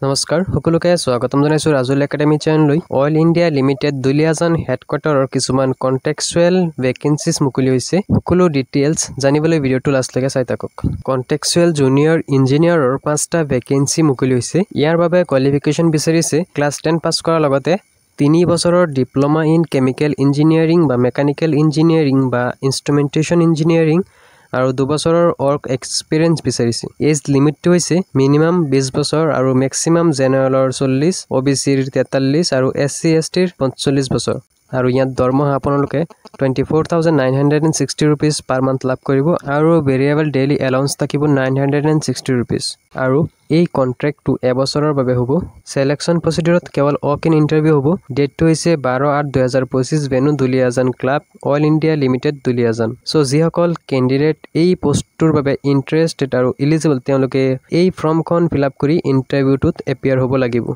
নমস্কাৰ সকলোকে স্বাগতম জনাইছো ৰাজুল একাডেমি চেনেললৈ অইল ইণ্ডিয়া লিমিটেড দুলিয়াজান হেডকোৱাৰ্টাৰৰ কিছুমান কন্টেক্সচুৱেল ভেকেন্সিজ মুকলি হৈছে সকলো ডিটেইলছ জানিবলৈ ভিডিঅটো লাষ্টলৈকে চাই থাকক কন্টেক্সচুৱেল জুনিয়ৰ ইঞ্জিনিয়াৰৰ 5টা ভেকেন্সি মুকলি হৈছে ইয়াৰ বাবে কোৱালিফিকেশ্যন বিচাৰিছে ক্লাছ 10 পাছ কৰাৰ লগতে 3 বছৰৰ ডিপ্লোমা ইন কেমিকেল ইঞ্জিনিয়াৰিং বা মেকানিকেল ইঞ্জিনিয়াৰিং বা ইনষ্ট্ৰুমেন্টেশন ইঞ্জিনিয়াৰিং আৰু 2 বছৰৰ ওয়াৰ্ক এক্সপেৰিয়েন্স বিচাৰিছে এজ লিমিটটো হৈছে মিনিমাম 20 বছৰ আৰু ম্যাক্সিমাম জেনাৰেলৰ 40 ওবিসিৰ 43 আৰু এসসি এসটিৰ 45 বছৰ আৰু ইয়াত দৰমহা আপোনালোকে 24960 rupees per month লাভ কৰিব আৰু ভেৰিয়েবল ডেইলি এলাউন্স থাকিব 960 rupees আৰু এই কন্ট্ৰাক্টটো এবছৰৰ বাবে হ'ব সিলেকশন প্ৰসিডিউৰত কেৱল ওয়াক ইন ইন্টাৰভিউ হ'ব ডেটটো হৈছে 12/8/2025 venue Duliajan club oil India limited Duliajan so যিসকল ক্যান্ডিডেট এই পোষ্টটোৰ বাবে ইন্টাৰেষ্টেড আৰু এলিজিবল তেওঁলোকে এই ফৰ্মখন ফিল আপ কৰি ইন্টাৰভিউটোত এপিয়াৰ হ'ব লাগিব